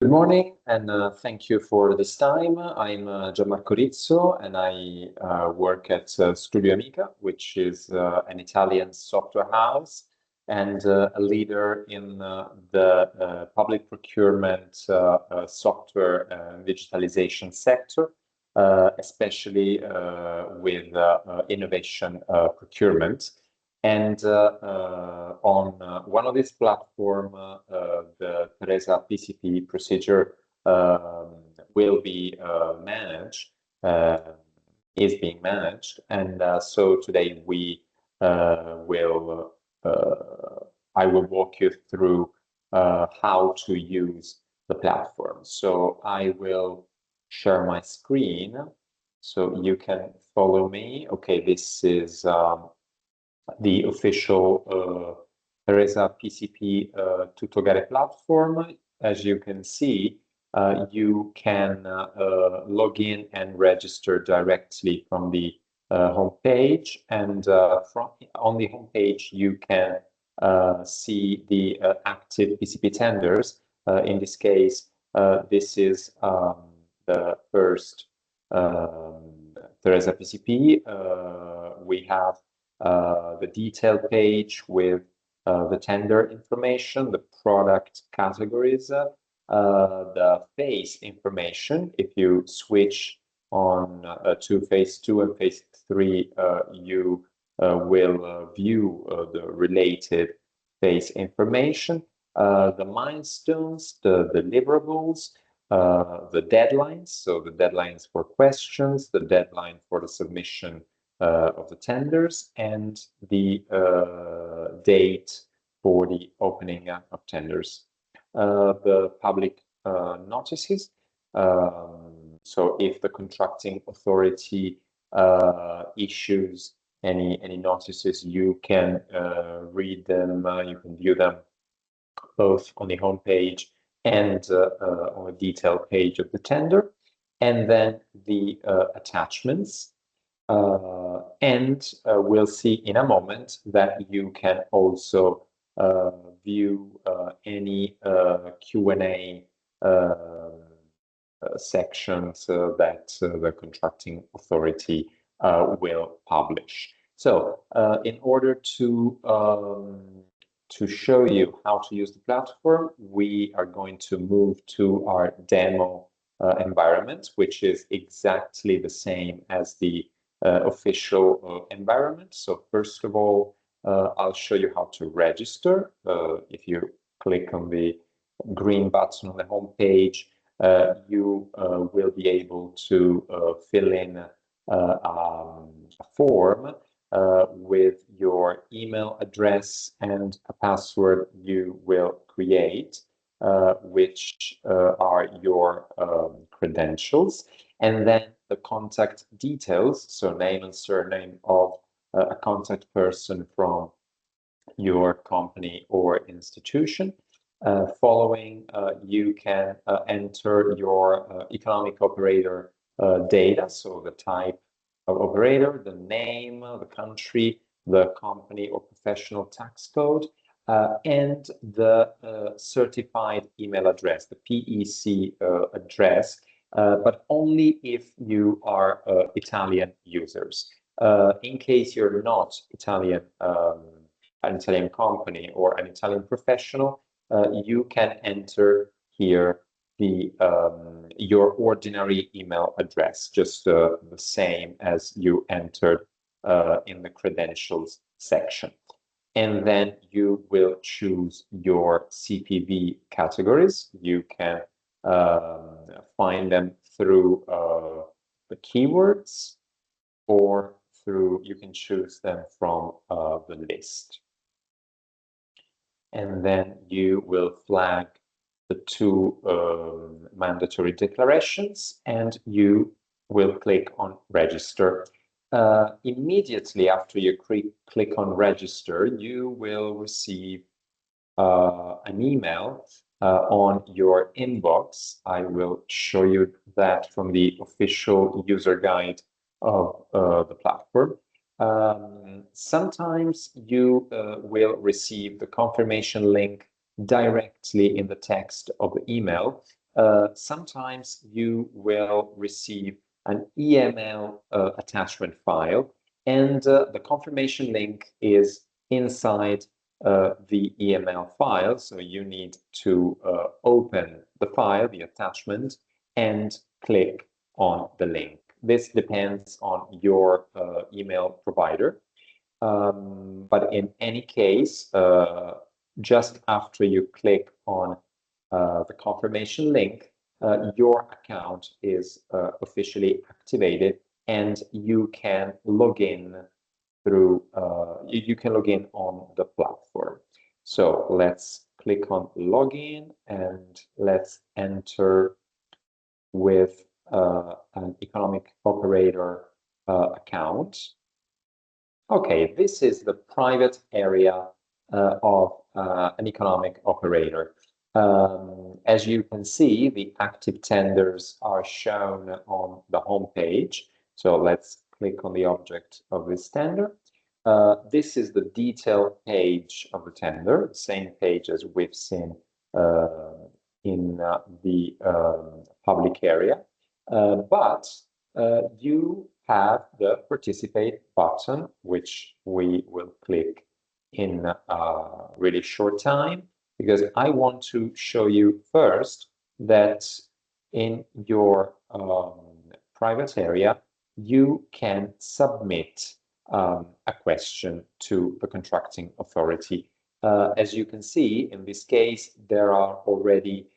Good morning, and thank you for this time. I'm Gianmarco Rizzo, and I work at Studio Amica, which is an Italian software house and a leader in the public procurement software digitalization sector, especially with innovation procurement. And on one of these platforms, the THERESA PCP procedure will be managed, is being managed. And so today I will walk you through how to use the platform. So I will share my screen so you can follow me. Okay, this is the official THERESA PCP Tuttogare platform. As you can see, you can log in and register directly from the homepage, and on the homepage you can see the active PCP tenders. In this case, this is the first THERESA PCP. We have the detail page with the tender information, the product categories, the phase information. If you switch on to phase 2 and phase 3, you will view the related phase information, the milestones, the deliverables, the deadlines, so the deadlines for questions, the deadline for the submission of the tenders, and the date for the opening of tenders. The public notices. So if the contracting authority issues any notices, you can read them, you can view them both on the homepage and on a detailed page of the tender. And then the attachments. And we'll see in a moment that you can also view any Q&A sections that the contracting authority will publish. So in order to show you how to use the platform, we are going to move to our demo environment, which is exactly the same as the official environment. So first of all, I'll show you how to register. If you click on the green button on the home page, you will be able to fill in a form with your email address and a password you will create, which are your credentials, and then the contact details, so name and surname of a contact person from your company or institution. Following, you can enter your economic operator data, so the type of operator, the name, the country, the company or professional tax code, and the certified email address, the PEC address, but only if you are Italian users. In case you're not Italian, an Italian company or an Italian professional, you can enter here the your ordinary email address, just the same as you entered in the credentials section. And then you will choose your CPV categories. You can find them through the keywords, or you can choose them from the list. And then you will flag the two mandatory declarations, and you will click on register. Immediately after you click on register, you will receive an email on your inbox. I will show you that from the official user guide of the platform. Sometimes you will receive the confirmation link directly in the text of the email. sometimes you will receive an EML attachment file, and the confirmation link is inside the EML file. So you need to open the file, the attachment, and click on the link. This depends on your email provider. But in any case, just after you click on the confirmation link, your account is officially activated, and you can log in through you can log in on the platform. So let's click on login and let's enter with an economic operator account. Okay, this is the private area of an economic operator. As you can see, the active tenders are shown on the home page. So let's click on the object of this tender. This is the detail page of the tender, the same page as we've seen in the public area. But you have the participate button, which we will click in a really short time, because I want to show you first that in your private area, you can submit a question to the contracting authority. As you can see, in this case, there are already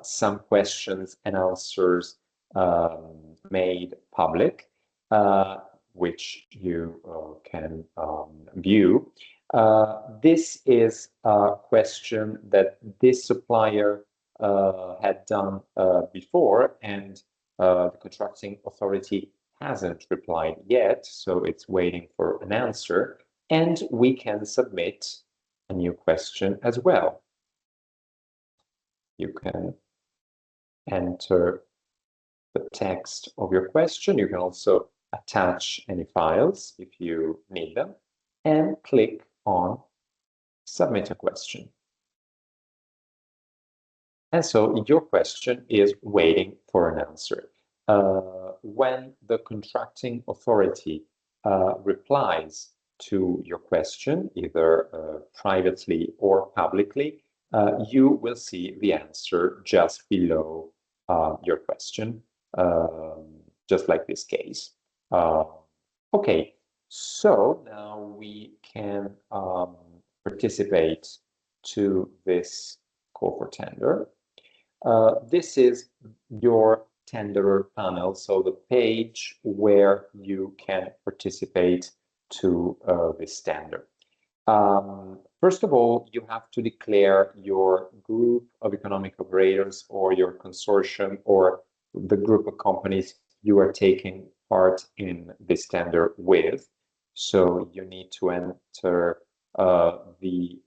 some questions and answers made public, which you can view. This is a question that this supplier had done before, and the contracting authority hasn't replied yet, so it's waiting for an answer, and we can submit a new question as well. You can enter the text of your question. You can also attach any files if you need them, and click on submit a question. And so your question is waiting for an answer. When the contracting authority replies to your question, either privately or publicly, you will see the answer just below your question, just like this case. Okay, so now we can participate to this call for tender. This is your tenderer panel, so the page where you can participate to this tender. First of all, you have to declare your group of economic operators or your consortium or the group of companies you are taking part in this tender with. So you need to enter the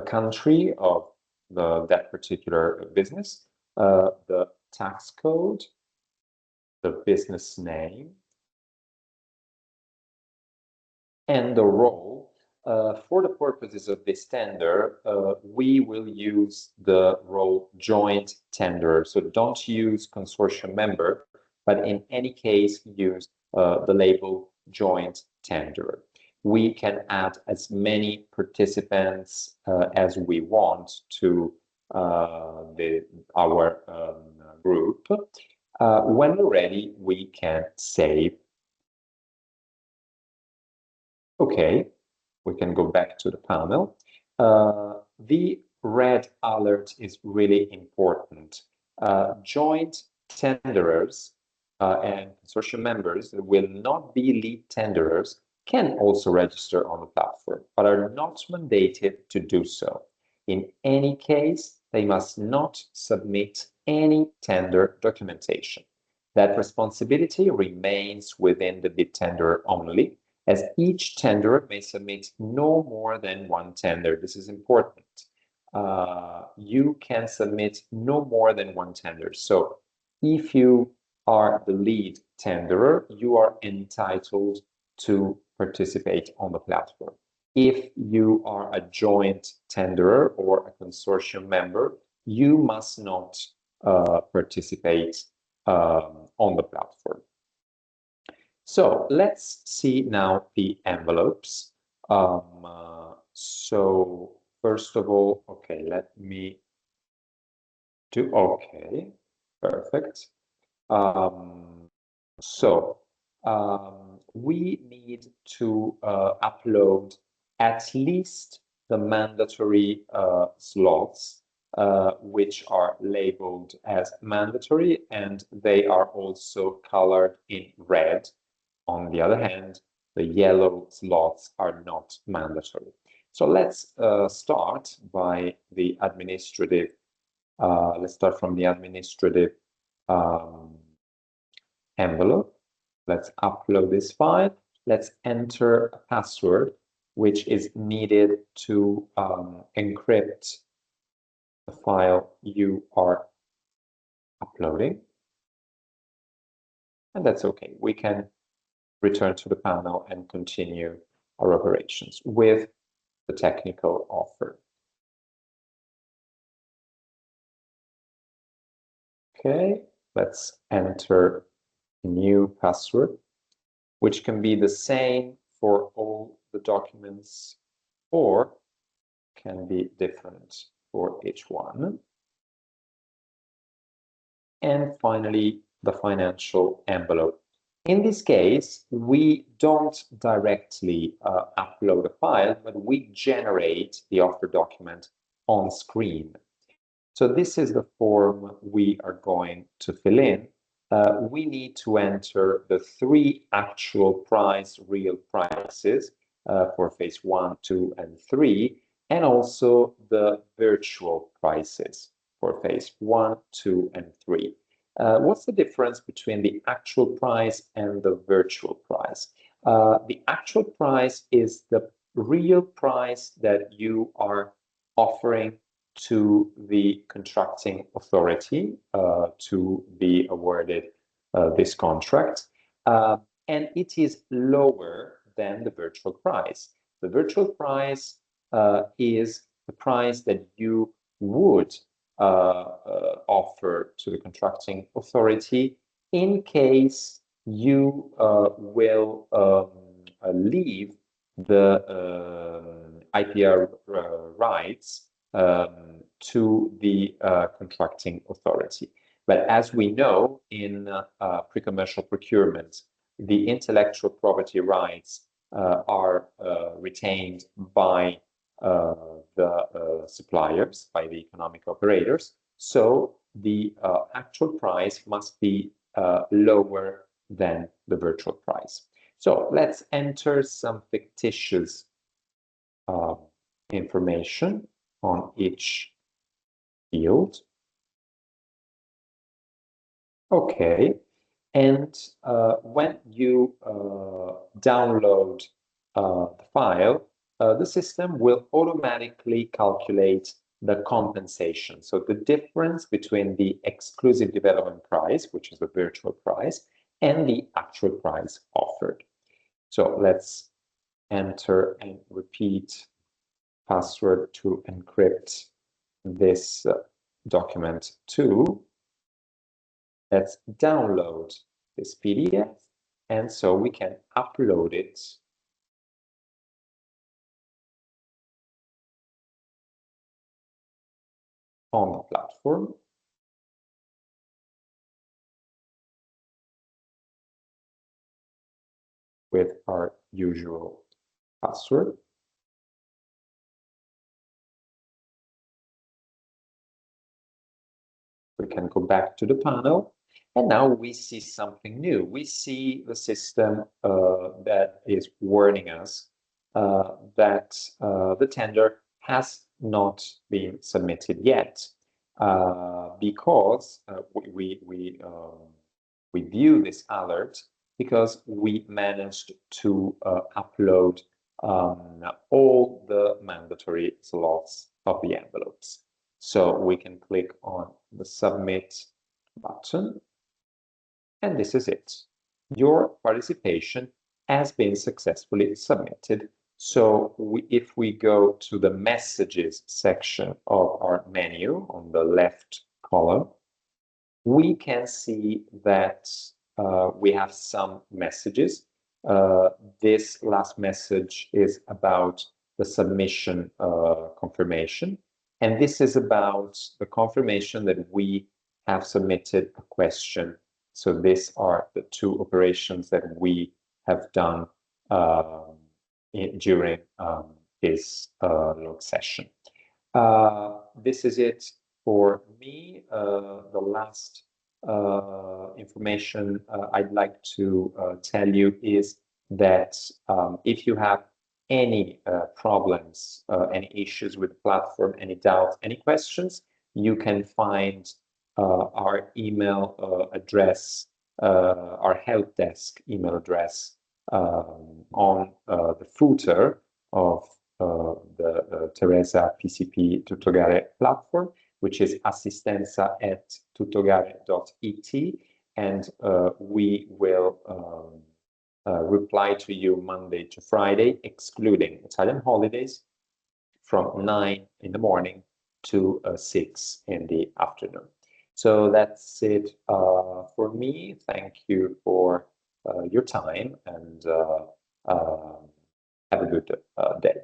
country of that particular business, the tax code, the business name, and the role. For the purposes of this tender, we will use the role joint tenderer. So don't use consortium member, but in any case, use the label joint tenderer. We can add as many participants as we want to our group. When we're ready, we can save. Okay, we can go back to the panel. The red alert is really important. Joint tenderers and consortium members that will not be lead tenderers can also register on the platform, but are not mandated to do so. In any case, they must not submit any tender documentation. That responsibility remains within the bid tenderer only, as each tenderer may submit no more than one tender. This is important. You can submit no more than one tender. So if you are the lead tenderer, you are entitled to participate on the platform. If you are a joint tenderer or a consortium member, you must not participate on the platform. So let's see now the envelopes. So first of all, okay, let me do, okay, perfect. We need to upload at least the mandatory slots, which are labeled as mandatory, and they are also colored in red. On the other hand, the yellow slots are not mandatory. So let's start by the administrative. Let's start from the administrative envelope. Let's upload this file. Let's enter a password, which is needed to encrypt the file you are uploading. And that's okay. We can return to the panel and continue our operations with the technical offer. Okay, let's enter a new password, which can be the same for all the documents or can be different for each one. And finally, the financial envelope. In this case, we don't directly upload a file, but we generate the offer document on screen. So this is the form we are going to fill in. We need to enter the 3 actual price, real prices for phase 1, 2, and 3, and also the virtual prices for phase 1, 2, and 3. What's the difference between the actual price and the virtual price? The actual price is the real price that you are offering to the contracting authority to be awarded this contract, and it is lower than the virtual price. The virtual price is the price that you would offer to the contracting authority in case you will leave the IPR rights to the contracting authority. But as we know, in pre-commercial procurement, the intellectual property rights are retained by the suppliers, by the economic operators. So the actual price must be lower than the virtual price. So let's enter some fictitious information on each field. Okay, and when you download the file, the system will automatically calculate the compensation. So the difference between the exclusive development price, which is the virtual price, and the actual price offered. So let's enter and repeat password to encrypt this document too. Let's download this PDF, and so we can upload it on the platform. With our usual password. We can go back to the panel, and now we see something new. We see the system that is warning us that the tender has not been submitted yet, because we view this alert because we managed to upload all the mandatory slots of the envelopes. So we can click on the submit button, and this is it. Your participation has been successfully submitted So if we go to the messages section of our menu on the left column, we can see that we have some messages. This last message is about the submission confirmation. And this is about the confirmation that we have submitted a question. So these are the two operations that we have done during this log session. This is it for me. The last information I'd like to tell you is that if you have any problems, any issues with the platform, any doubts, any questions, you can find our email address, our help desk email address on the footer of the THERESA PCP Tuttogare platform, which is assistenza@tuttogare.it, and we will reply to you Monday to Friday, excluding Italian holidays, from 9 in the morning to 6 in the afternoon. So that's it for me. Thank you for your time, and have a good day.